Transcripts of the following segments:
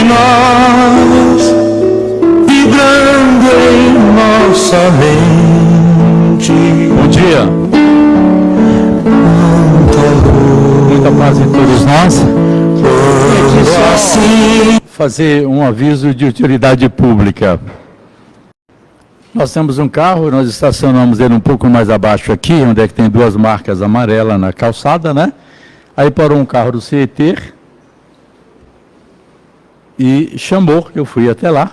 nós, vibrando em nossa mente. Bom dia. Muita paz em todos nós. Assim Fazer um aviso de utilidade pública. Nós temos um carro, nós estacionamos ele um pouco mais abaixo aqui, onde é que tem duas marcas amarelas na calçada, né? Aí parou um carro do CET e chamou, eu fui até lá.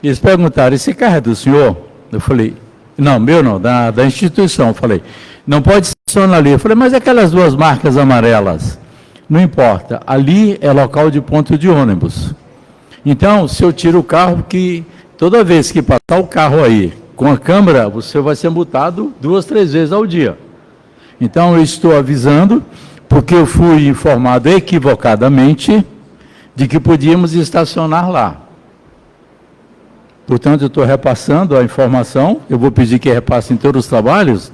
Eles perguntaram, esse carro é do senhor? Eu falei, não, meu não, da instituição. Eu falei, não pode estacionar ali. Eu falei, mas aquelas duas marcas amarelas? Não importa, ali é local de ponto de ônibus. Então, se eu tiro o carro, que toda vez que passar o carro aí com a câmera, você vai ser multado 2, 3 vezes ao dia. Então, eu estou avisando, porque eu fui informado equivocadamente de que podíamos estacionar lá. Portanto, eu estou repassando a informação, eu vou pedir que repassem todos os trabalhos,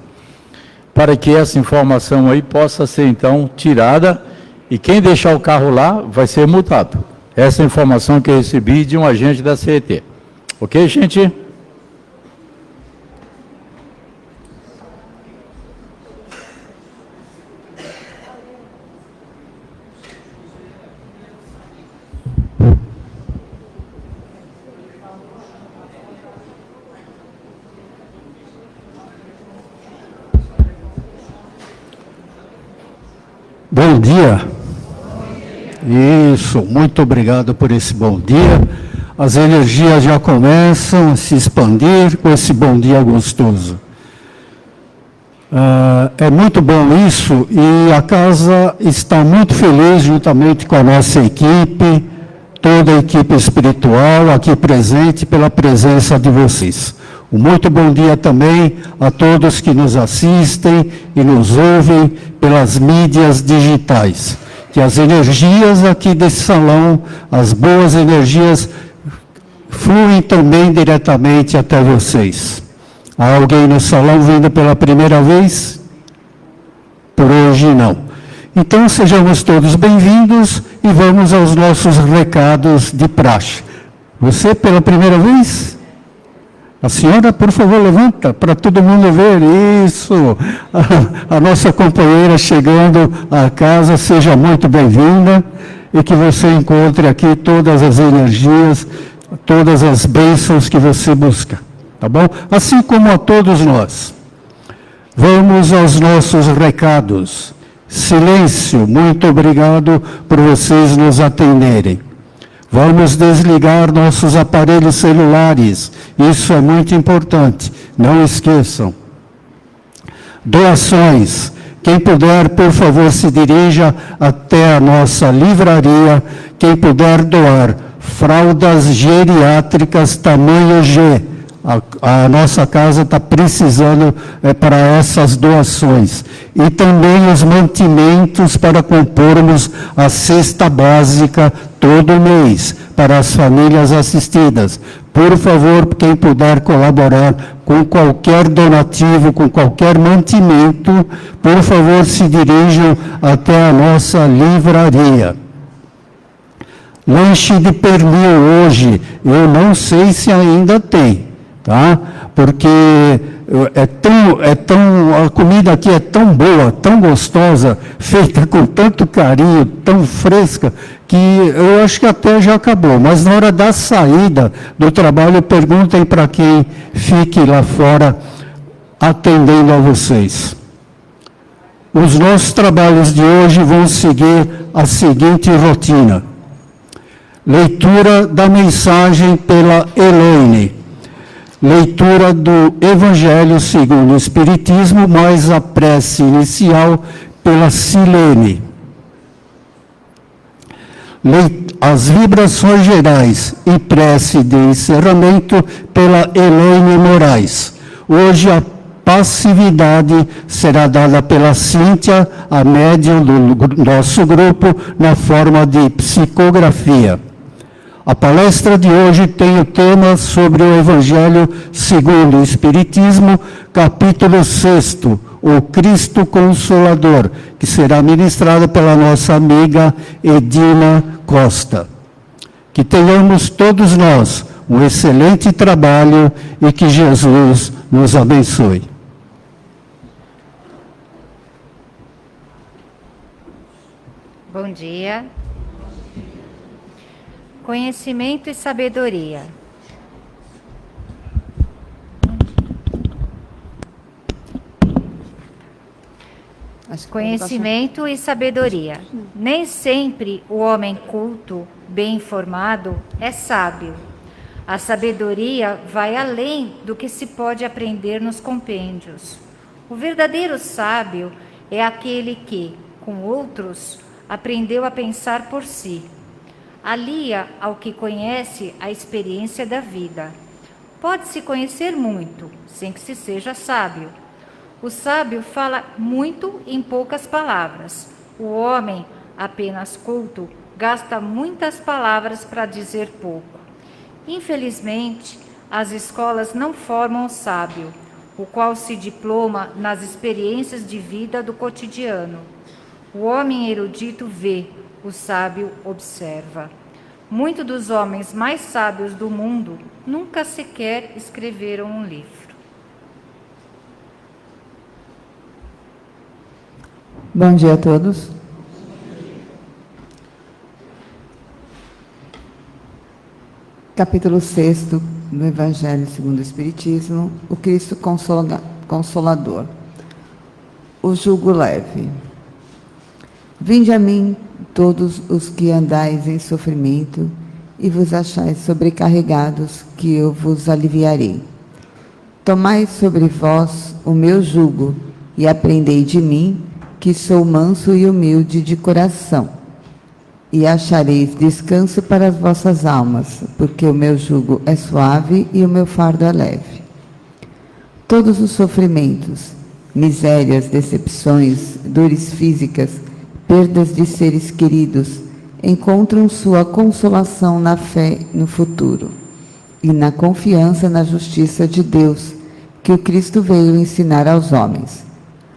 para que essa informação aí possa ser, então, tirada, e quem deixar o carro lá vai ser multado. Essa é a informação que eu recebi de um agente da CET. Ok, gente? Bom dia. Isso, muito obrigado por esse bom dia. As energias já começam a se expandir com esse bom dia gostoso. É muito bom isso e a casa está muito feliz juntamente com a nossa equipe, toda a equipe espiritual aqui presente pela presença de vocês. Um muito bom dia também a todos que nos assistem e nos ouvem pelas mídias digitais. Que as energias aqui desse salão, as boas energias, fluem também diretamente até vocês. Há alguém no salão vindo pela primeira vez? Por hoje não. Então sejamos todos bem-vindos e vamos aos nossos recados de praxe. Você pela primeira vez? A senhora, por favor, levanta para todo mundo ver. Isso. A nossa companheira chegando à casa, seja muito bem-vinda e que você encontre aqui todas as energias, todas as bênçãos que você busca. Tá bom? Assim como a todos nós. Vamos aos nossos recados. Silêncio, muito obrigado por vocês nos atenderem. Vamos desligar nossos aparelhos celulares, isso é muito importante, não esqueçam. Doações, quem puder, por favor, se dirija até a nossa livraria, quem puder doar fraldas geriátricas tamanho G, a nossa casa está precisando para essas doações. E também os mantimentos para compormos a cesta básica todo mês para as famílias assistidas. Por favor, quem puder colaborar com qualquer donativo, com qualquer mantimento, por favor, se dirijam até a nossa livraria. Lanche de pernil hoje, eu não sei se ainda tem. Tá? Porque a comida aqui é tão boa, tão gostosa, feita com tanto carinho, tão fresca, que eu acho que até já acabou. Mas na hora da saída do trabalho, perguntem para quem fique lá fora atendendo a vocês. Os nossos trabalhos de hoje vão seguir a seguinte rotina. Leitura da mensagem pela Elaine. Leitura do Evangelho segundo o Espiritismo, mais a prece inicial pela Silene. As vibrações gerais e prece de encerramento pela Elaine Moraes. Hoje a passividade será dada pela Cíntia, a médium do nosso grupo, na forma de psicografia. A palestra de hoje tem o tema sobre o Evangelho segundo o Espiritismo, capítulo 6º, o Cristo Consolador, que será ministrada pela nossa amiga Edina Costa. Que tenhamos todos nós um excelente trabalho e que Jesus nos abençoe. Bom dia. Conhecimento e sabedoria. Conhecimento e sabedoria. Nem sempre o homem culto, bem informado, é sábio. A sabedoria vai além do que se pode aprender nos compêndios. O verdadeiro sábio é aquele que, com outros, aprendeu a pensar por si. Alia ao que conhece a experiência da vida. Pode-se conhecer muito, sem que se seja sábio. O sábio fala muito em poucas palavras. O homem, apenas culto, gasta muitas palavras para dizer pouco. Infelizmente, as escolas não formam o sábio, o qual se diploma nas experiências de vida do cotidiano. O homem erudito vê, o sábio observa. Muitos dos homens mais sábios do mundo nunca sequer escreveram um livro. Bom dia a todos. Capítulo 6 do Evangelho segundo o Espiritismo, o Cristo Consolador. O jugo leve. Vinde a mim, todos os que andais em sofrimento, e vos achais sobrecarregados, que eu vos aliviarei. Tomai sobre vós o meu jugo, e aprendei de mim, que sou manso e humilde de coração, e achareis descanso para as vossas almas, porque o meu jugo é suave e o meu fardo é leve. Todos os sofrimentos, misérias, decepções, dores físicas, perdas de seres queridos, encontram sua consolação na fé no futuro e na confiança na justiça de Deus, que o Cristo veio ensinar aos homens.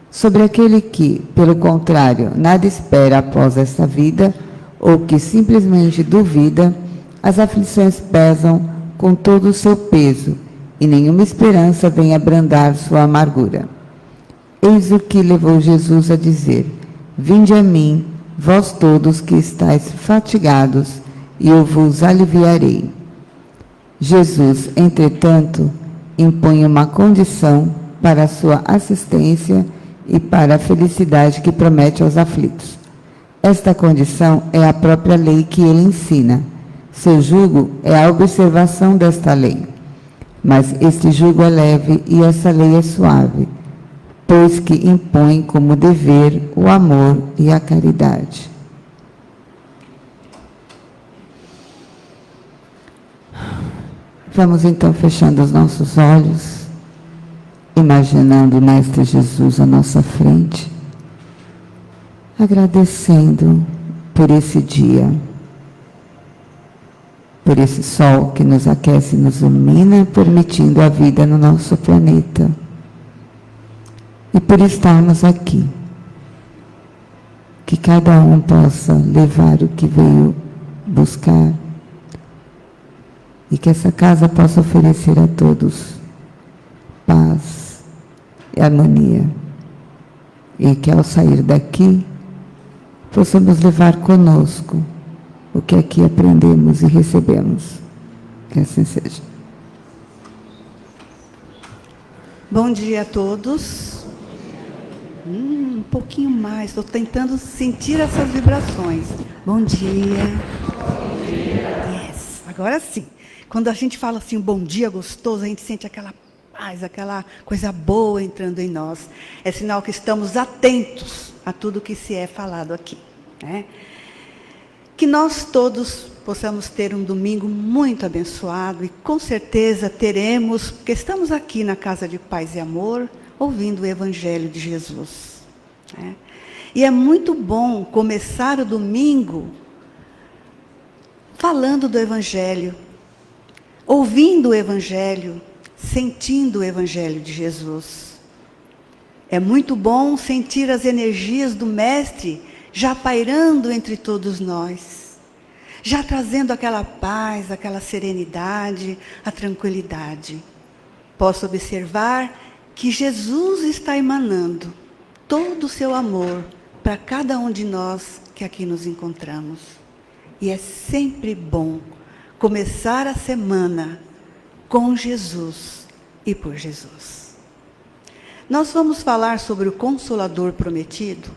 Sobre aquele que, pelo contrário, nada espera após esta vida, ou que simplesmente duvida, as aflições pesam com todo o seu peso, e nenhuma esperança vem abrandar sua amargura. Eis o que levou Jesus a dizer: vinde a mim, vós todos que estáis fatigados, e eu vos aliviarei. Jesus, entretanto, impõe uma condição para a sua assistência e para a felicidade que promete aos aflitos. Esta condição é a própria lei que ele ensina. Seu jugo é a observação desta lei. Mas este jugo é leve e essa lei é suave, pois que impõe como dever o amor e a caridade. Vamos então fechando os nossos olhos, imaginando o Mestre Jesus à nossa frente, agradecendo por esse dia, por esse sol que nos aquece e nos ilumina, permitindo a vida no nosso planeta, e por estarmos aqui. Que cada um possa levar o que veio buscar, e que essa casa possa oferecer a todos paz e harmonia, e que ao sair daqui possamos levar conosco o que aqui aprendemos e recebemos. Que assim seja. Bom dia a todos. Um pouquinho mais, estou tentando sentir essas vibrações. Bom dia. Yes, agora sim. Quando a gente fala assim, bom dia gostoso, a gente sente aquela paz, aquela coisa boa entrando em nós. É sinal que estamos atentos a tudo que se é falado aqui, né? Que nós todos possamos ter um domingo muito abençoado, e com certeza teremos, porque estamos aqui na Casa de Paz e Amor, ouvindo o Evangelho de Jesus, né? E é muito bom começar o domingo falando do Evangelho, ouvindo o Evangelho, sentindo o Evangelho de Jesus. É muito bom sentir as energias do Mestre já pairando entre todos nós. já trazendo aquela paz, aquela serenidade, a tranquilidade. Posso observar que Jesus está emanando todo o seu amor para cada um de nós que aqui nos encontramos. E é sempre bom começar a semana com Jesus e por Jesus. Nós vamos falar sobre o Consolador Prometido,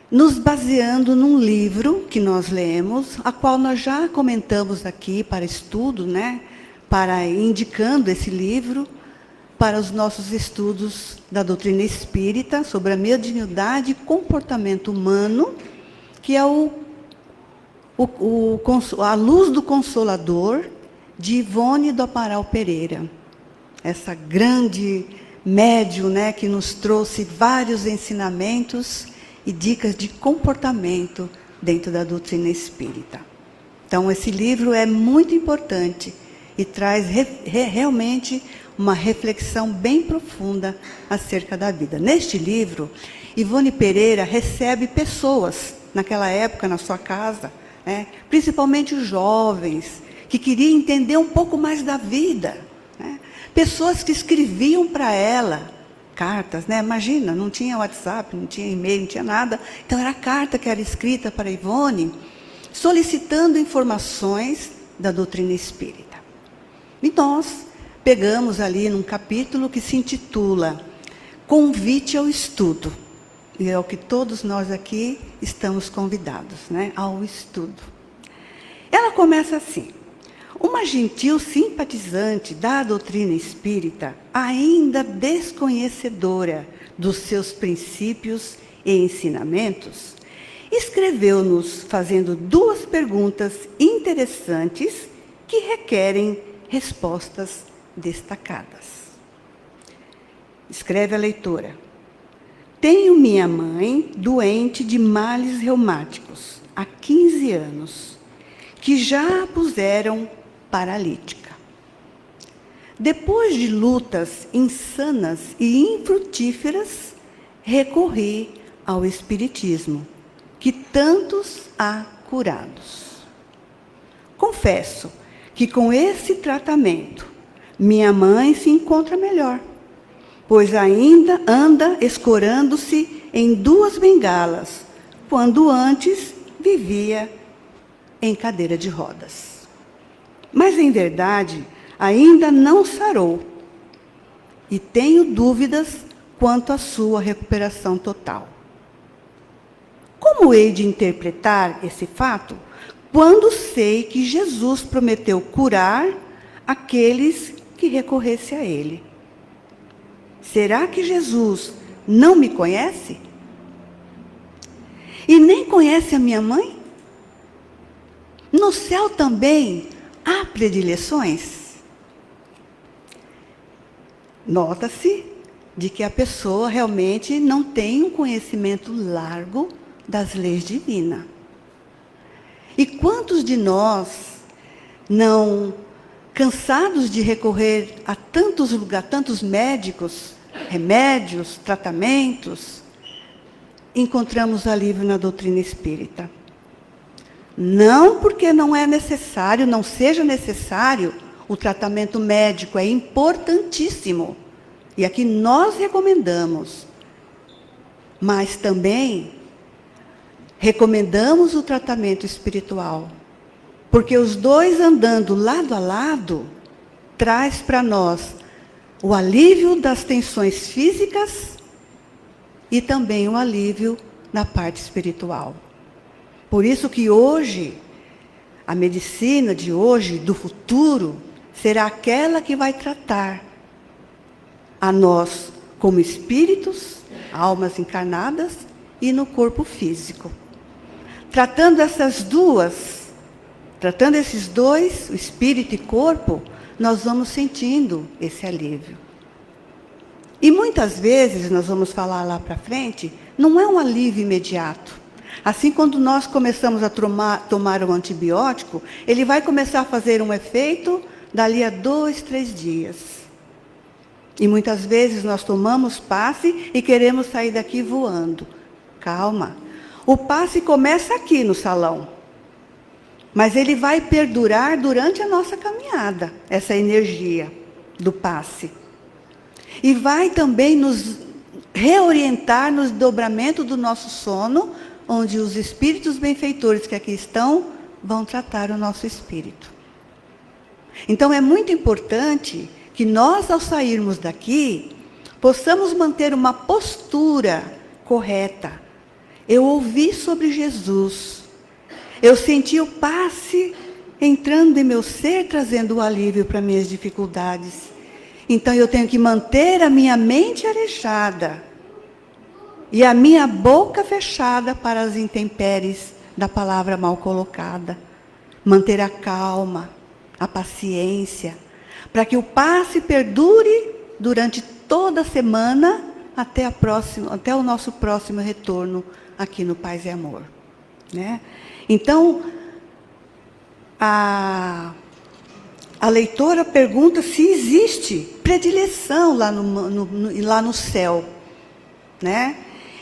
nos baseando num livro que nós lemos, a qual nós já comentamos aqui para estudo, para indicando esse livro para os nossos estudos da doutrina espírita sobre a mediunidade e comportamento humano, que é a Luz do Consolador, de Ivone do Amaral Pereira. Essa grande médium, que nos trouxe vários ensinamentos e dicas de comportamento dentro da doutrina espírita. Então, esse livro é muito importante e traz realmente uma reflexão bem profunda acerca da vida. Neste livro, Ivone Pereira recebe pessoas, naquela época, na sua casa, principalmente os jovens, que queriam entender um pouco mais da vida. Pessoas que escreviam para ela cartas, Imagina, não tinha WhatsApp, não tinha e-mail, não tinha nada. Então, era a carta que era escrita para Ivone, solicitando informações da doutrina espírita. E nós pegamos ali num capítulo que se intitula Convite ao Estudo. E é o que todos nós aqui estamos convidados, ao estudo. Ela começa assim: uma gentil simpatizante da doutrina espírita, ainda desconhecedora dos seus princípios e ensinamentos, escreveu-nos fazendo 2 perguntas interessantes que requerem respostas destacadas. Escreve a leitora: tenho minha mãe doente de males reumáticos há 15 anos, que já a puseram paralítica. Depois de lutas insanas e infrutíferas, recorri ao Espiritismo, que tantos há curados. Confesso que com esse tratamento, minha mãe se encontra melhor, pois ainda anda escorando-se em 2 bengalas, quando antes vivia em cadeira de rodas. Mas, em verdade, ainda não sarou, e tenho dúvidas quanto à sua recuperação total. Como hei de interpretar esse fato quando sei que Jesus prometeu curar aqueles que recorressem a Ele? Será que Jesus não me conhece? E nem conhece a minha mãe? No céu também há predileções? Nota-se de que a pessoa realmente não tem um conhecimento largo das leis divinas. E quantos de nós, não cansados de recorrer a tantos lugares, tantos médicos, remédios, tratamentos, encontramos alívio na doutrina espírita? Não porque não é necessário, não seja necessário o tratamento médico, é importantíssimo. E aqui nós recomendamos. Mas também recomendamos o tratamento espiritual. Porque os dois andando lado a lado, traz para nós o alívio das tensões físicas e também o alívio na parte espiritual. Por isso que hoje, a medicina de hoje, do futuro, será aquela que vai tratar a nós como espíritos, almas encarnadas e no corpo físico. Tratando esses dois, o espírito e corpo, nós vamos sentindo esse alívio. E muitas vezes, nós vamos falar lá para frente, não é um alívio imediato. Assim, quando nós começamos a tomar o antibiótico, ele vai começar a fazer um efeito dali a 2, 3 dias. E muitas vezes nós tomamos passe e queremos sair daqui voando. Calma. O passe começa aqui no salão. Mas ele vai perdurar durante a nossa caminhada, essa energia do passe. E vai também nos reorientar no desdobramento do nosso sono, onde os espíritos benfeitores que aqui estão vão tratar o nosso espírito. Então é muito importante que nós, ao sairmos daqui, possamos manter uma postura correta. Eu ouvi sobre Jesus, eu senti o passe entrando em meu ser, trazendo o alívio para minhas dificuldades. Então eu tenho que manter a minha mente arejada e a minha boca fechada para as intempéries da palavra mal colocada. Manter a calma, a paciência, para que o passe perdure durante toda a semana até o nosso próximo retorno aqui no Paz e Amor, né? Então, a leitora pergunta se existe predileção lá no céu, né?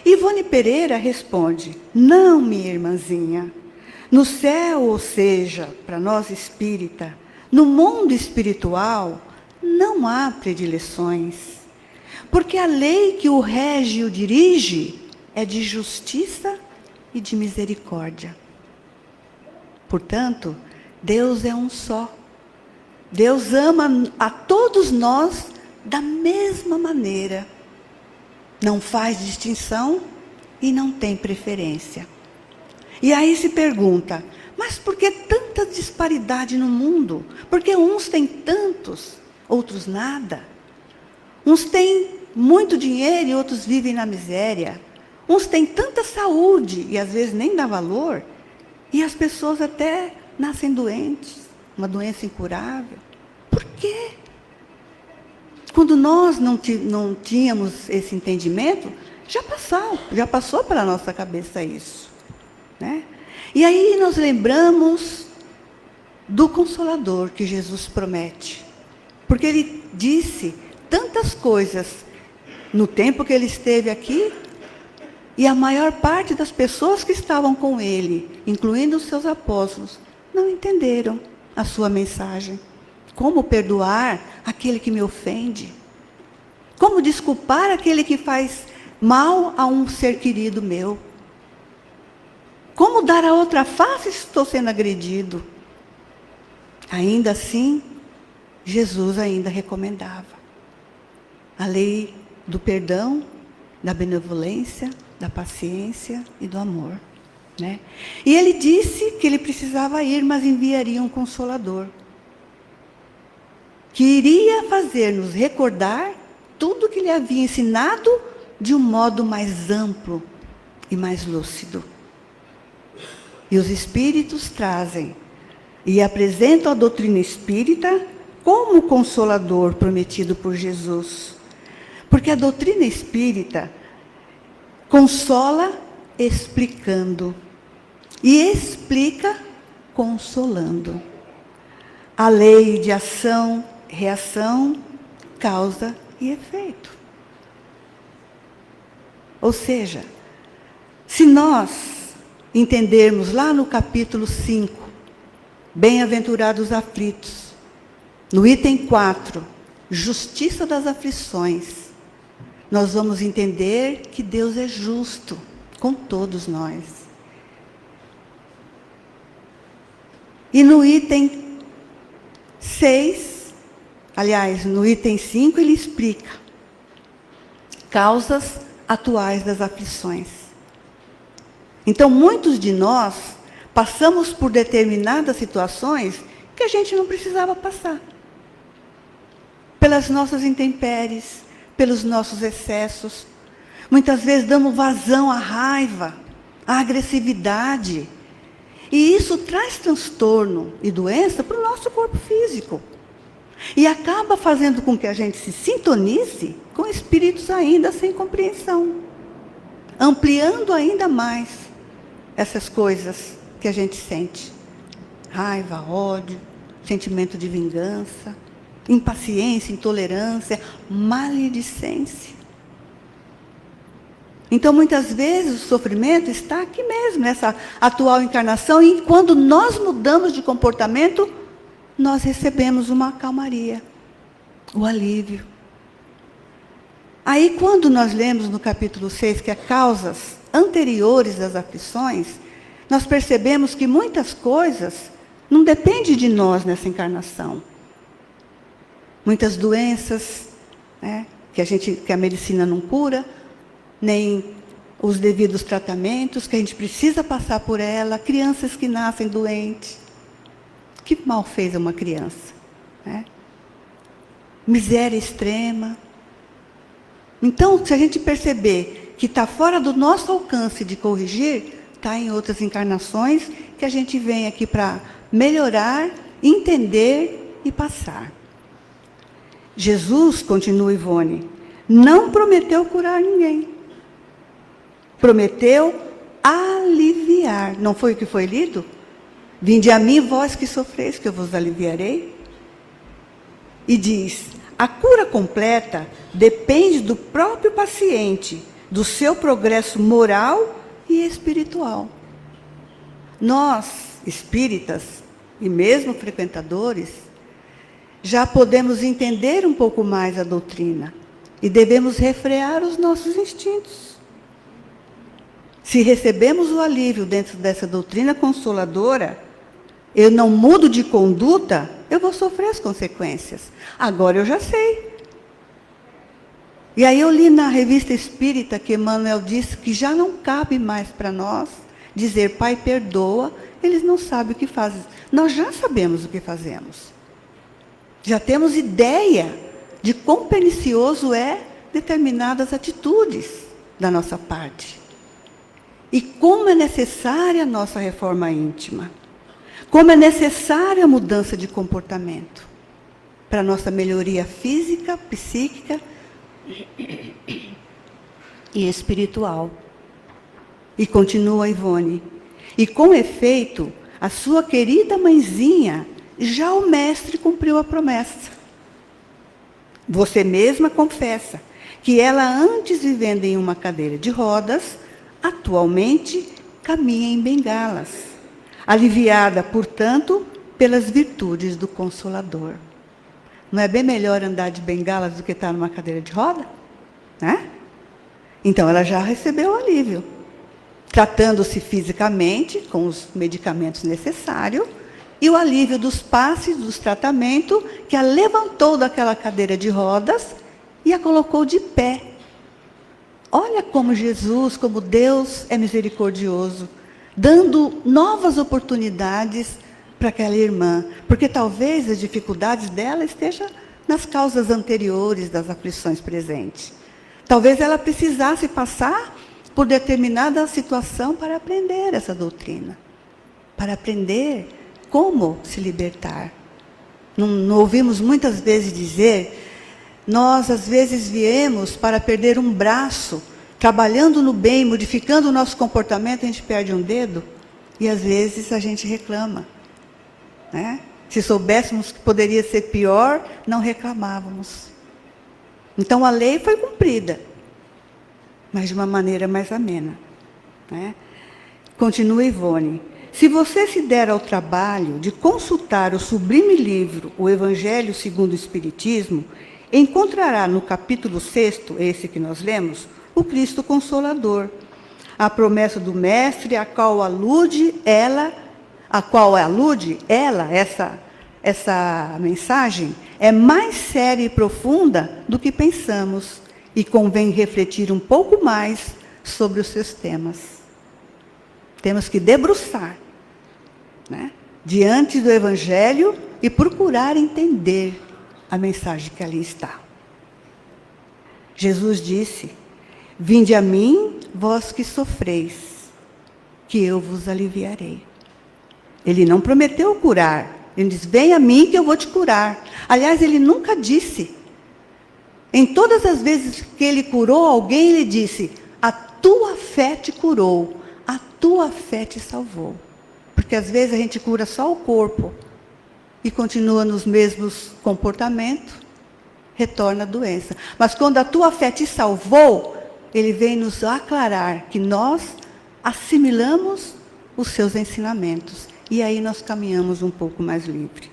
Ivone Pereira responde: não, minha irmãzinha. No céu, ou seja, para nós espírita, no mundo espiritual, não há predileções. Porque a lei que o rege e o dirige é de justiça e de misericórdia. Portanto, Deus é um só. Deus ama a todos nós da mesma maneira. Não faz distinção e não tem preferência. E aí se pergunta, mas por que tanta disparidade no mundo? Porque uns têm tantos, outros nada. Uns têm muito dinheiro e outros vivem na miséria. Uns têm tanta saúde e às vezes nem dá valor. E as pessoas até nascem doentes, uma doença incurável. Por quê? Quando nós não tínhamos esse entendimento, já passou pela nossa cabeça isso, né? E aí nós lembramos do Consolador que Jesus promete. Porque Ele disse tantas coisas no tempo que Ele esteve aqui, e a maior parte das pessoas que estavam com Ele, incluindo os seus apóstolos, não entenderam a sua mensagem. Como perdoar aquele que me ofende? Como desculpar aquele que faz mal a um ser querido meu? Como dar a outra face se estou sendo agredido? Ainda assim, Jesus ainda recomendava a lei do perdão, da benevolência, da paciência e do amor, né? E Ele disse que Ele precisava ir, mas enviaria um Consolador, que iria fazer-nos recordar tudo que Ele havia ensinado de um modo mais amplo e mais lúcido. E os Espíritos trazem e apresentam a doutrina espírita como o Consolador prometido por Jesus. Porque a doutrina espírita consola explicando e explica consolando. A lei de ação, reação, causa e efeito. Ou seja, se nós entendermos lá no capítulo 5, Bem-aventurados aflitos, no item 4, Justiça das aflições, nós vamos entender que Deus é justo com todos nós. E no item 6, aliás, no item 5, ele explica causas atuais das aflições. Então, muitos de nós passamos por determinadas situações que a gente não precisava passar. Pelas nossas intempéries, pelos nossos excessos. Muitas vezes damos vazão à raiva, à agressividade. E isso traz transtorno e doença para o nosso corpo físico. E acaba fazendo com que a gente se sintonize com espíritos ainda sem compreensão. Ampliando ainda mais essas coisas que a gente sente. Raiva, ódio, sentimento de vingança, impaciência, intolerância, maledicência. Então, muitas vezes, o sofrimento está aqui mesmo, nessa atual encarnação, e quando nós mudamos de comportamento, nós recebemos uma calmaria, o alívio. Aí, quando nós lemos no capítulo 6, que é causas anteriores das aflições, nós percebemos que muitas coisas não dependem de nós nessa encarnação. Muitas doenças, né, que a medicina não cura, nem os devidos tratamentos, que a gente precisa passar por ela, crianças que nascem doentes. Que mal fez uma criança? Né? Miséria extrema. Então, se a gente perceber que está fora do nosso alcance de corrigir, está em outras encarnações que a gente vem aqui para melhorar, entender e passar. Jesus, continua Ivone, não prometeu curar ninguém. Prometeu aliviar. Não foi o que foi lido? Vinde a mim, vós que sofreis, que eu vos aliviarei. E diz, a cura completa depende do próprio paciente, do seu progresso moral e espiritual. Nós, espíritas, e mesmo frequentadores, já podemos entender um pouco mais a doutrina e devemos refrear os nossos instintos. Se recebemos o alívio dentro dessa doutrina consoladora, eu não mudo de conduta, eu vou sofrer as consequências. Agora eu já sei. E aí eu li na revista Espírita que Emmanuel disse que já não cabe mais para nós dizer, Pai, perdoa, eles não sabem o que fazem. Nós já sabemos o que fazemos. Já temos ideia de quão pernicioso é determinadas atitudes da nossa parte. E como é necessária a nossa reforma íntima. Como é necessária a mudança de comportamento. Para a nossa melhoria física, psíquica e espiritual. E continua Ivone. E com efeito, a sua querida mãezinha, já o mestre cumpriu a promessa. Você mesma confessa que ela, antes vivendo em uma cadeira de rodas, atualmente caminha em bengalas, aliviada, portanto, pelas virtudes do Consolador. Não é bem melhor andar de bengalas do que estar numa cadeira de roda? Né? Então, ela já recebeu o alívio. Tratando-se fisicamente, com os medicamentos necessários, e o alívio dos passes, dos tratamentos, que a levantou daquela cadeira de rodas e a colocou de pé. Olha como Jesus, como Deus é misericordioso, dando novas oportunidades para aquela irmã, porque talvez as dificuldades dela estejam nas causas anteriores das aflições presentes. Talvez ela precisasse passar por determinada situação para aprender essa doutrina, para aprender como se libertar. Não ouvimos muitas vezes dizer, nós às vezes viemos para perder um braço, trabalhando no bem, modificando o nosso comportamento, a gente perde um dedo, e às vezes a gente reclama. Né? Se soubéssemos que poderia ser pior, não reclamávamos. Então a lei foi cumprida, mas de uma maneira mais amena. Né? Continua Ivone. Se você se der ao trabalho de consultar o sublime livro, o Evangelho segundo o Espiritismo, encontrará no capítulo 6, esse que nós lemos, o Cristo Consolador, a promessa do Mestre, a qual alude essa mensagem, é mais séria e profunda do que pensamos, e convém refletir um pouco mais sobre os seus temas. Temos que debruçar, né, diante do Evangelho e procurar entender a mensagem que ali está. Jesus disse, vinde a mim, vós que sofreis, que eu vos aliviarei. Ele não prometeu curar. Ele diz, vem a mim que eu vou te curar. Aliás, ele nunca disse. Em todas as vezes que ele curou alguém, ele disse, a tua fé te curou, a tua fé te salvou. Porque às vezes a gente cura só o corpo e continua nos mesmos comportamentos, retorna a doença. Mas quando a tua fé te salvou, ele vem nos aclarar que nós assimilamos os seus ensinamentos. E aí nós caminhamos um pouco mais livre.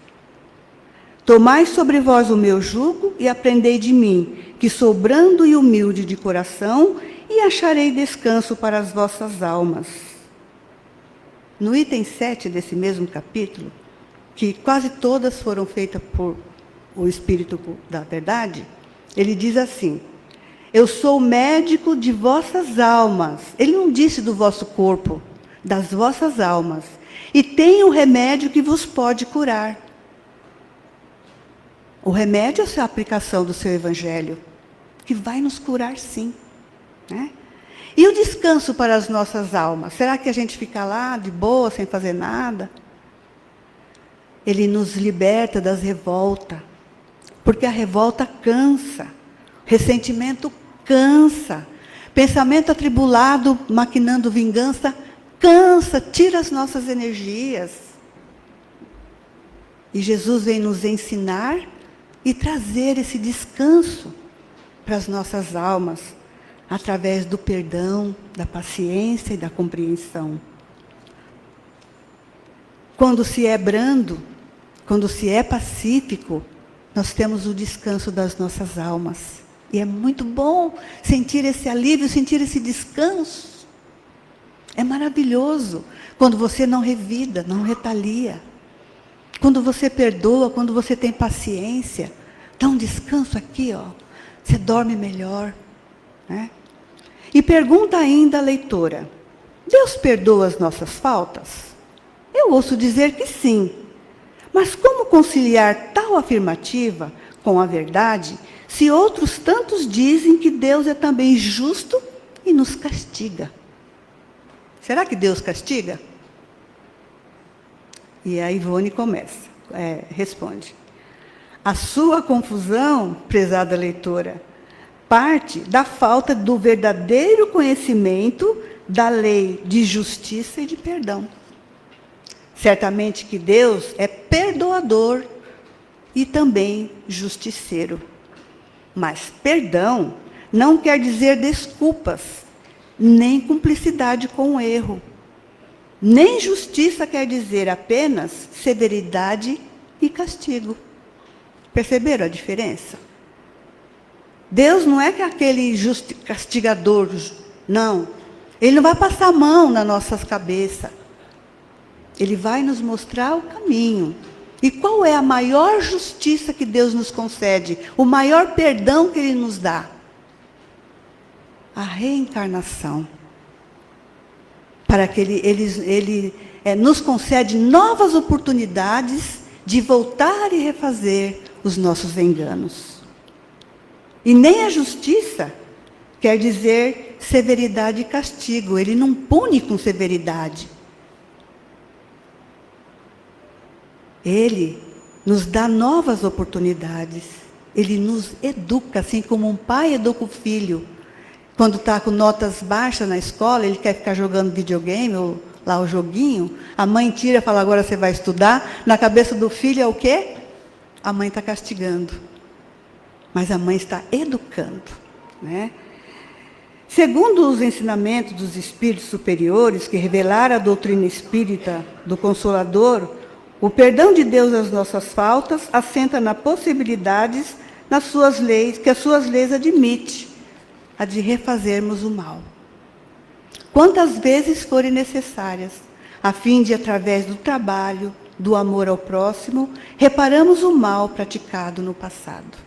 Tomai sobre vós o meu jugo e aprendei de mim, que sou brando e humilde de coração, e acharei descanso para as vossas almas. No item 7 desse mesmo capítulo, que quase todas foram feitas por o Espírito da Verdade, ele diz assim: eu sou médico de vossas almas. Ele não disse do vosso corpo, das vossas almas. E tenho o remédio que vos pode curar. O remédio é a aplicação do seu evangelho, que vai nos curar sim. Né? E o descanso para as nossas almas? Será que a gente fica lá de boa, sem fazer nada? Ele nos liberta das revoltas, porque a revolta cansa, ressentimento cansa, pensamento atribulado, maquinando vingança, cansa, tira as nossas energias. E Jesus vem nos ensinar e trazer esse descanso para as nossas almas, através do perdão, da paciência e da compreensão. Quando se é brando, quando se é pacífico, nós temos o descanso das nossas almas. E é muito bom sentir esse alívio, sentir esse descanso. É maravilhoso quando você não revida, não retalia. Quando você perdoa, quando você tem paciência, dá um descanso aqui, ó. Você dorme melhor. Né? E pergunta ainda a leitora: Deus perdoa as nossas faltas? Eu ouço dizer que sim. Mas como conciliar tal afirmativa com a verdade, se outros tantos dizem que Deus é também justo e nos castiga? Será que Deus castiga? E a Ivone responde. A sua confusão, prezada leitora, parte da falta do verdadeiro conhecimento da lei de justiça e de perdão. Certamente que Deus é perdoador e também justiceiro. Mas perdão não quer dizer desculpas, nem cumplicidade com o erro. Nem justiça quer dizer apenas severidade e castigo. Perceberam a diferença? Deus não é que aquele castigador, não. Ele não vai passar a mão nas nossas cabeças. Ele vai nos mostrar o caminho. E qual é a maior justiça que Deus nos concede? O maior perdão que Ele nos dá? A reencarnação. Para que Ele nos concede novas oportunidades de voltar e refazer os nossos enganos. E nem a justiça quer dizer severidade e castigo. Ele não pune com severidade. Ele nos dá novas oportunidades. Ele nos educa, assim como um pai educa o filho. Quando está com notas baixas na escola, ele quer ficar jogando videogame, ou lá o joguinho, a mãe tira e fala, agora você vai estudar. Na cabeça do filho é o quê? A mãe está castigando. Mas a mãe está educando. Né? Segundo os ensinamentos dos espíritos superiores, que revelaram a doutrina espírita do Consolador, o perdão de Deus às nossas faltas assenta nas possibilidades nas suas leis, que as suas leis admitem, a de refazermos o mal. Quantas vezes forem necessárias, a fim de, através do trabalho, do amor ao próximo, reparamos o mal praticado no passado.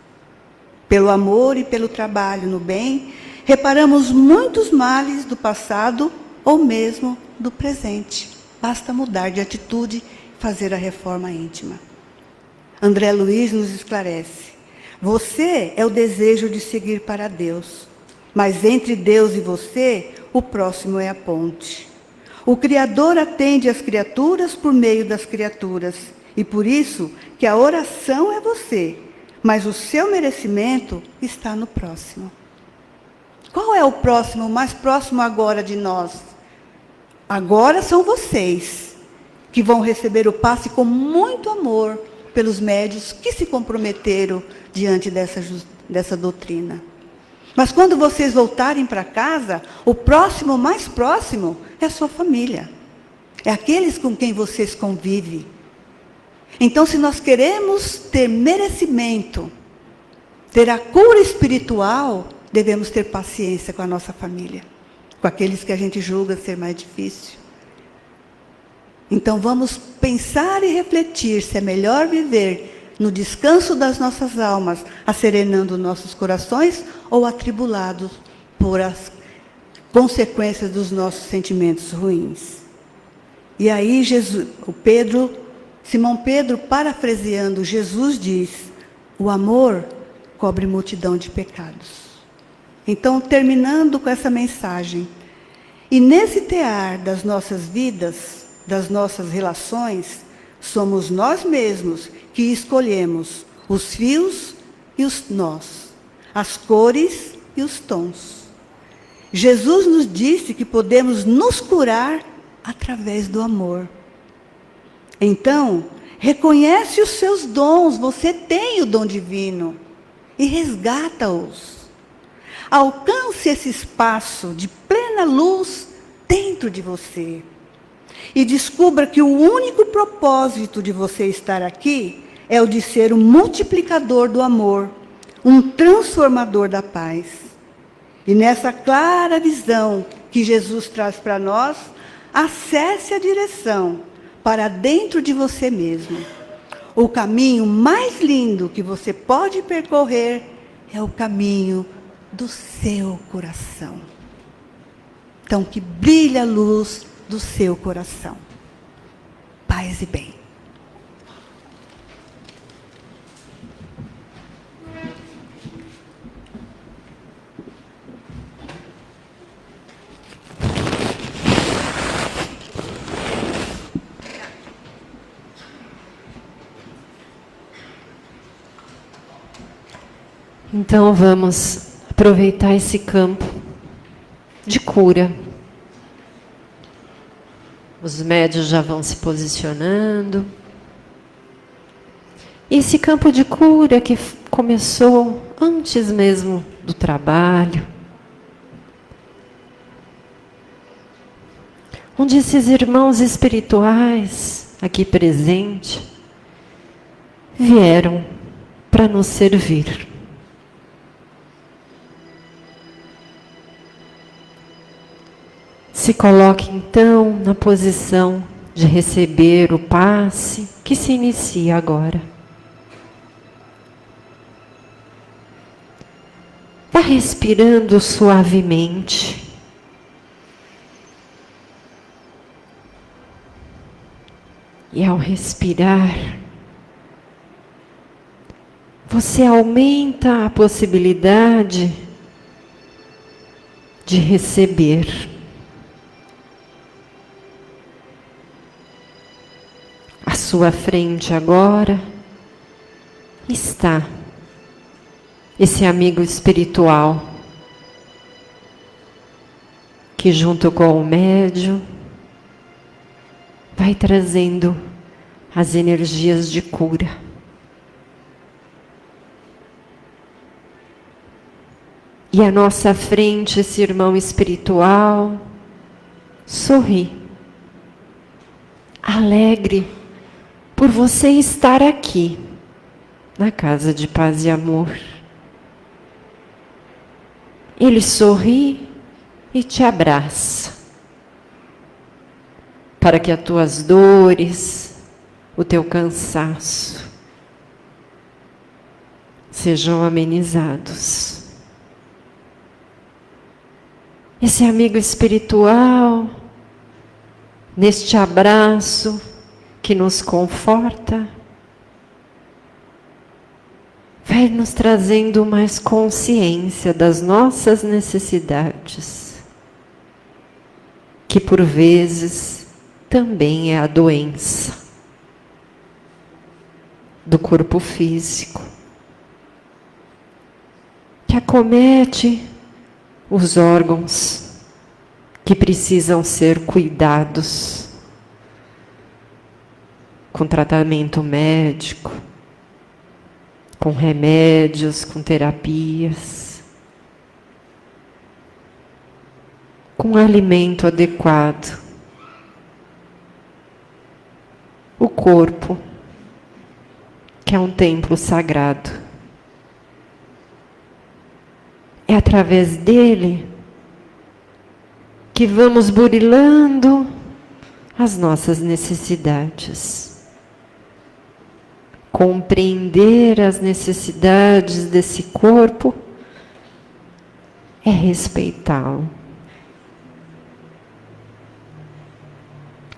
Pelo amor e pelo trabalho no bem, reparamos muitos males do passado ou mesmo do presente. Basta mudar de atitude, fazer a reforma íntima. André Luiz nos esclarece. Você é o desejo de seguir para Deus, mas entre Deus e você, o próximo é a ponte. O Criador atende às criaturas por meio das criaturas, e por isso que a oração é você, mas o seu merecimento está no próximo. Qual é o próximo, mais próximo agora de nós? Agora são vocês, que vão receber o passe com muito amor pelos médios que se comprometeram diante dessa doutrina. Mas quando vocês voltarem para casa, o próximo, mais próximo, é a sua família. É aqueles com quem vocês convivem. Então, se nós queremos ter merecimento, ter a cura espiritual, devemos ter paciência com a nossa família, com aqueles que a gente julga ser mais difícil. Então, vamos pensar e refletir se é melhor viver no descanso das nossas almas, acerenando nossos corações, ou atribulados por as consequências dos nossos sentimentos ruins. E aí Simão Pedro, parafraseando Jesus, diz: o amor cobre multidão de pecados. Então, terminando com essa mensagem, e nesse tear das nossas vidas, das nossas relações, somos nós mesmos que escolhemos os fios e os nós, as cores e os tons. Jesus nos disse que podemos nos curar através do amor. Então, reconhece os seus dons, você tem o dom divino, e resgata-os. Alcance esse espaço de plena luz dentro de você. E descubra que o único propósito de você estar aqui é o de ser um multiplicador do amor, um transformador da paz. E nessa clara visão que Jesus traz para nós, acesse a direção para dentro de você mesmo. O caminho mais lindo que você pode percorrer é o caminho do seu coração. Então, que brilhe a luz do seu coração. Paz e bem. Então vamos aproveitar esse campo de cura. Os médios já vão se posicionando. Esse campo de cura que começou antes mesmo do trabalho, onde esses irmãos espirituais aqui presentes vieram para nos servir. Se coloque, então, na posição de receber o passe que se inicia agora. Vá respirando suavemente. E ao respirar, você aumenta a possibilidade de receber. À sua frente agora está esse amigo espiritual que, junto com o médium, vai trazendo as energias de cura. E à nossa frente, esse irmão espiritual sorri, alegre por você estar aqui, na casa de paz e amor. Ele sorri e te abraça, para que as tuas dores, o teu cansaço, sejam amenizados. Esse amigo espiritual, neste abraço que nos conforta, vai nos trazendo mais consciência das nossas necessidades, que por vezes também é a doença do corpo físico, que acomete os órgãos que precisam ser cuidados com tratamento médico, com remédios, com terapias. com alimento adequado. O corpo, que é um templo sagrado. É através dele que vamos burilando as nossas necessidades. Compreender as necessidades desse corpo é respeitá-lo.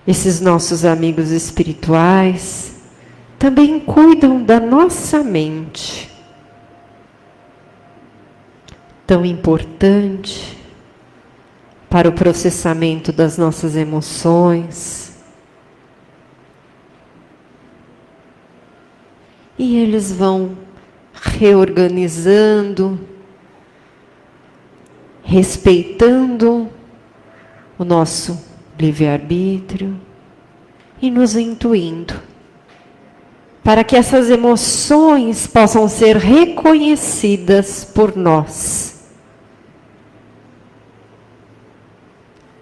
Esses nossos amigos espirituais também cuidam da nossa mente, tão importante para o processamento das nossas emoções. E eles vão reorganizando, respeitando o nosso livre-arbítrio e nos intuindo para que essas emoções possam ser reconhecidas por nós.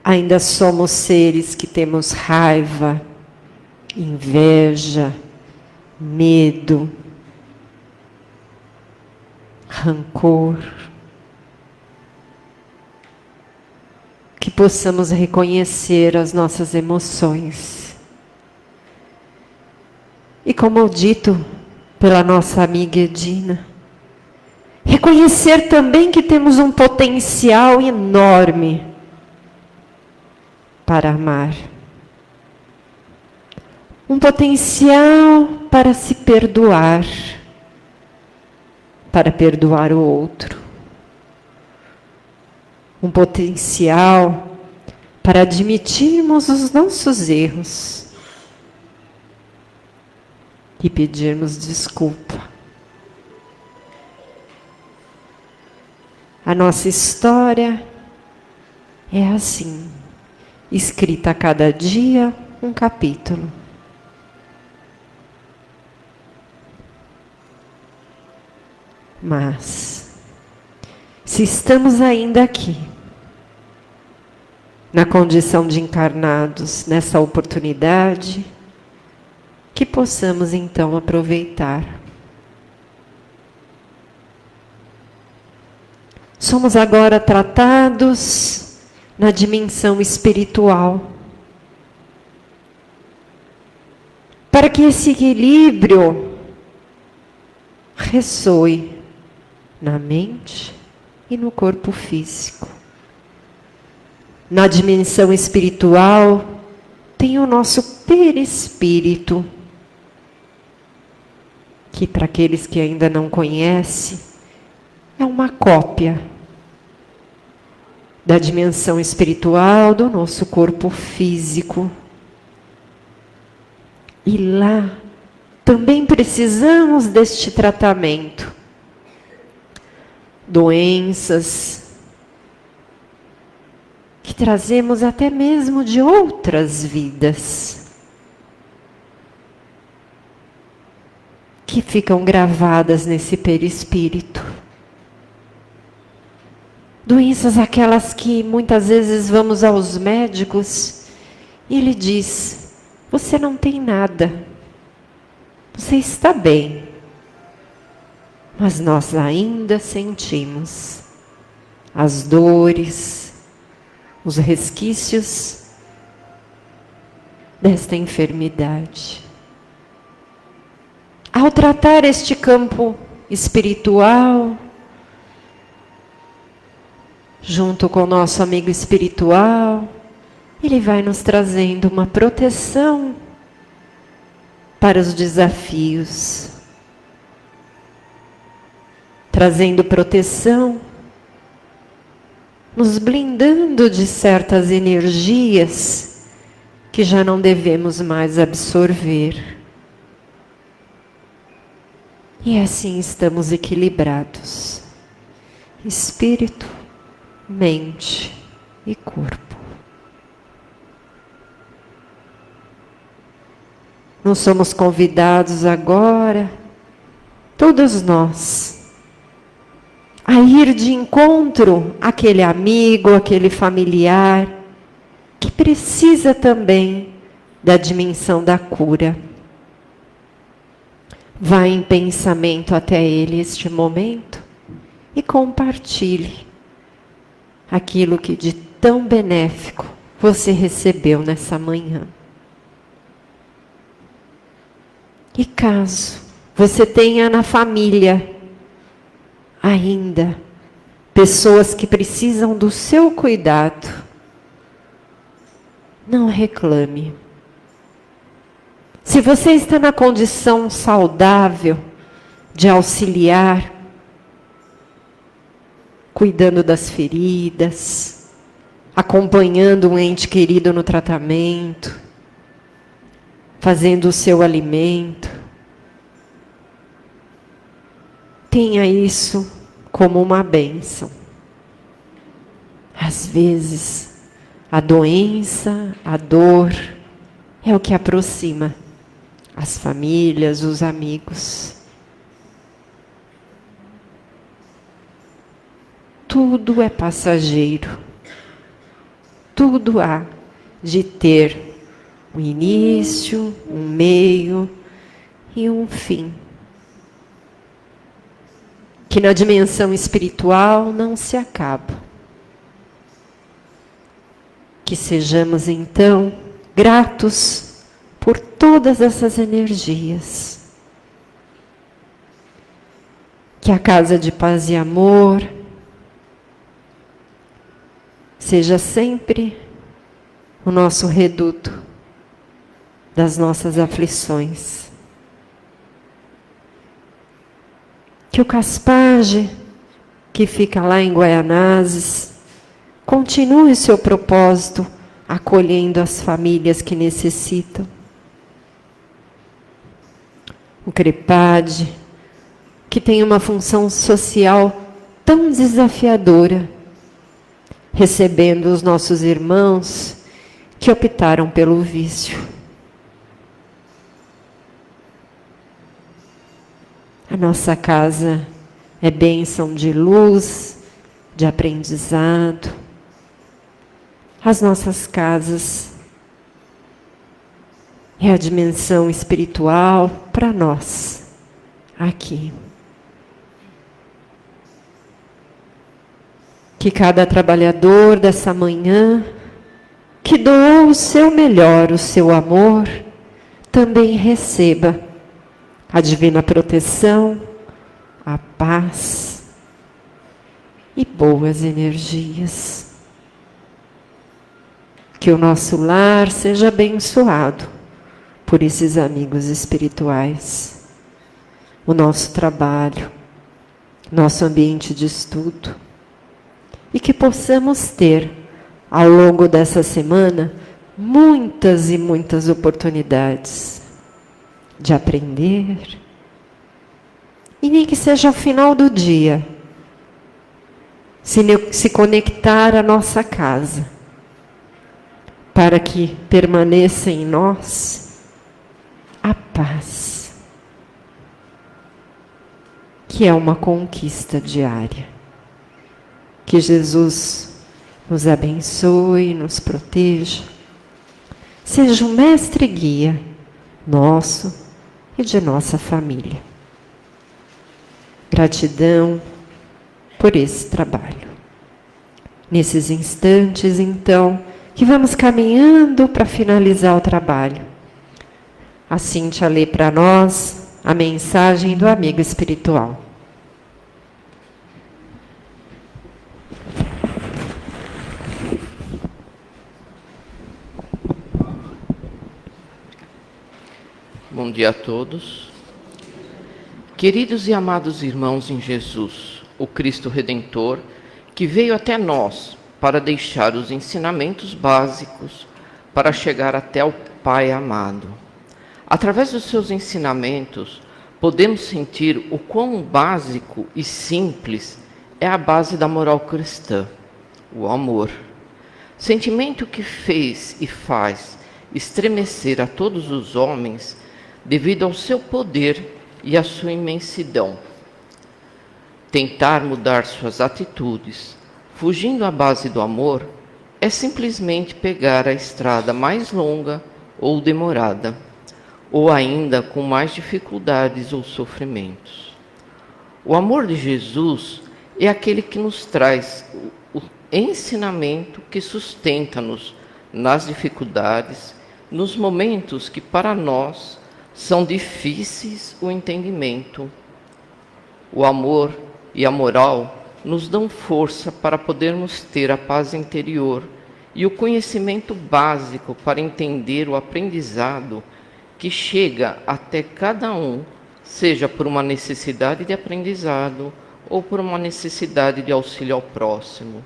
Ainda somos seres que temos raiva, inveja, medo, rancor. Que possamos reconhecer as nossas emoções. E como dito pela nossa amiga Edina, reconhecer também que temos um potencial enorme para amar. Um potencial para se perdoar, para perdoar o outro. Um potencial para admitirmos os nossos erros e pedirmos desculpa. A nossa história é assim, escrita a cada dia um capítulo. Mas, se estamos ainda aqui, na condição de encarnados, nessa oportunidade, que possamos então aproveitar. Somos agora tratados na dimensão espiritual, para que esse equilíbrio ressoe na mente e no corpo físico. Na dimensão espiritual, tem o nosso perispírito, que para aqueles que ainda não conhecem, é uma cópia da dimensão espiritual do nosso corpo físico. E lá também precisamos deste tratamento. Doenças que trazemos até mesmo de outras vidas, que ficam gravadas nesse perispírito. Doenças aquelas que muitas vezes vamos aos médicos e ele diz: você não tem nada, você está bem. Mas nós ainda sentimos as dores, os resquícios desta enfermidade. Ao tratar este campo espiritual, junto com o nosso amigo espiritual, ele vai nos trazendo uma proteção para os desafios. Trazendo proteção, nos blindando de certas energias que já não devemos mais absorver. E assim estamos equilibrados. Espírito, mente e corpo. Nós somos convidados agora, todos nós, a ir de encontro àquele amigo, àquele familiar, que precisa também da dimensão da cura. Vá em pensamento até ele este momento e compartilhe aquilo que de tão benéfico você recebeu nessa manhã. E caso você tenha na família ainda pessoas que precisam do seu cuidado, não reclame. Se você está na condição saudável de auxiliar, cuidando das feridas, acompanhando um ente querido no tratamento, fazendo o seu alimento, tenha isso como uma bênção. Às vezes, a doença, a dor, é o que aproxima as famílias, os amigos. Tudo é passageiro. Tudo há de ter um início, um meio e um fim. Que na dimensão espiritual não se acaba. Que sejamos então gratos por todas essas energias. Que a casa de paz e amor seja sempre o nosso reduto das nossas aflições. Que o Caspage, que fica lá em Guaianazes, continue seu propósito acolhendo as famílias que necessitam. O CREPAD, que tem uma função social tão desafiadora, recebendo os nossos irmãos que optaram pelo vício. A nossa casa é bênção de luz, de aprendizado. As nossas casas é a dimensão espiritual para nós, aqui. Que cada trabalhador dessa manhã, que doou o seu melhor, o seu amor, também receba a divina proteção, a paz e boas energias. Que o nosso lar seja abençoado por esses amigos espirituais. O nosso trabalho, nosso ambiente de estudo. E que possamos ter, ao longo dessa semana, muitas e muitas oportunidades de aprender. E nem que seja ao final do dia, se conectar à nossa casa, para que permaneça em nós a paz, que é uma conquista diária. Que Jesus nos abençoe, nos proteja, seja um mestre guia nosso e de nossa família. Gratidão por esse trabalho. Nesses instantes, então, que vamos caminhando para finalizar o trabalho. A Cíntia lê para nós a mensagem do amigo espiritual. Bom dia a todos. Queridos e amados irmãos em Jesus, o Cristo Redentor, que veio até nós para deixar os ensinamentos básicos para chegar até o Pai amado. Através dos seus ensinamentos, podemos sentir o quão básico e simples é a base da moral cristã, o amor. Sentimento que fez e faz estremecer a todos os homens devido ao seu poder e à sua imensidão. Tentar mudar suas atitudes, fugindo à base do amor, é simplesmente pegar a estrada mais longa ou demorada, ou ainda com mais dificuldades ou sofrimentos. O amor de Jesus é aquele que nos traz o ensinamento que sustenta-nos nas dificuldades, nos momentos que para nós são difíceis o entendimento. O amor e a moral nos dão força para podermos ter a paz interior e o conhecimento básico para entender o aprendizado que chega até cada um, seja por uma necessidade de aprendizado ou por uma necessidade de auxílio ao próximo.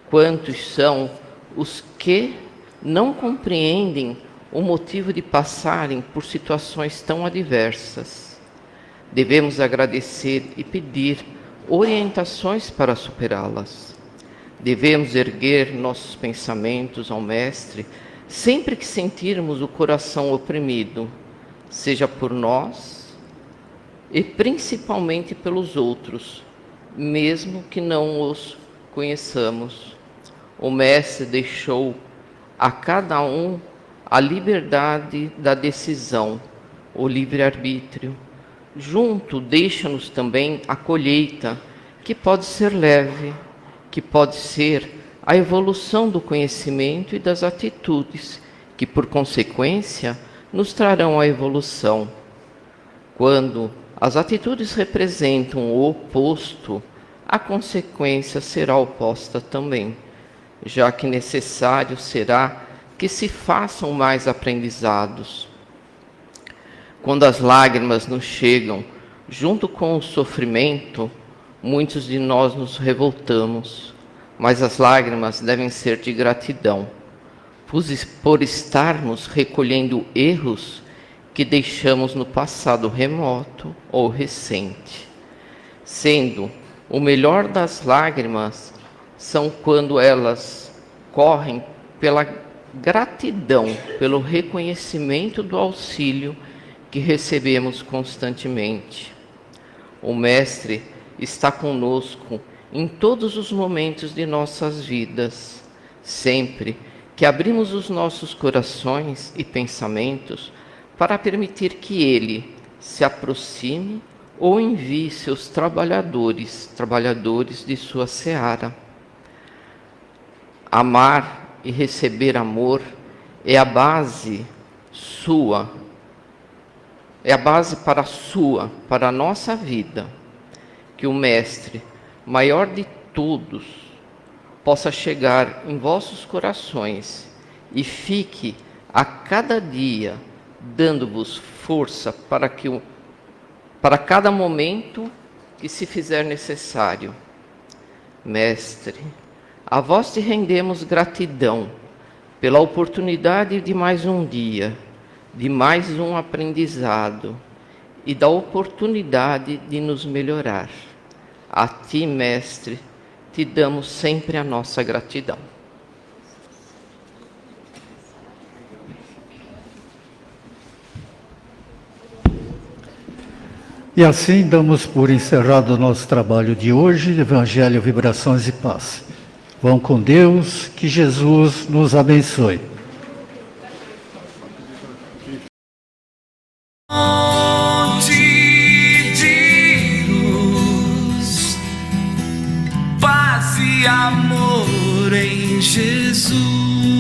Quantos são os que não compreendem o motivo de passarem por situações tão adversas? Devemos agradecer e pedir orientações para superá-las. Devemos erguer nossos pensamentos ao Mestre sempre que sentirmos o coração oprimido, seja por nós e principalmente pelos outros, mesmo que não os conheçamos. O Mestre deixou a cada um a liberdade da decisão, o livre-arbítrio. Junto, deixa-nos também a colheita, que pode ser leve, que pode ser a evolução do conhecimento e das atitudes, que por consequência nos trarão a evolução. Quando as atitudes representam o oposto, a consequência será oposta também, já que necessário será que se façam mais aprendizados. Quando as lágrimas nos chegam, junto com o sofrimento, muitos de nós nos revoltamos, mas as lágrimas devem ser de gratidão, por estarmos recolhendo erros que deixamos no passado remoto ou recente. Sendo o melhor das lágrimas são quando elas correm pela gratidão, pelo reconhecimento do auxílio que recebemos constantemente. O Mestre está conosco em todos os momentos de nossas vidas, sempre que abrimos os nossos corações e pensamentos para permitir que Ele se aproxime ou envie seus trabalhadores de sua seara. Amar e receber amor é a base para a nossa vida. Que o Mestre, maior de todos, possa chegar em vossos corações e fique a cada dia dando-vos força para cada momento que se fizer necessário. Mestre, a vós te rendemos gratidão pela oportunidade de mais um dia, de mais um aprendizado e da oportunidade de nos melhorar. A ti, Mestre, te damos sempre a nossa gratidão. E assim damos por encerrado o nosso trabalho de hoje, Evangelho, Vibrações e Paz. Vão com Deus, que Jesus nos abençoe. De luz, paz e amor em Jesus.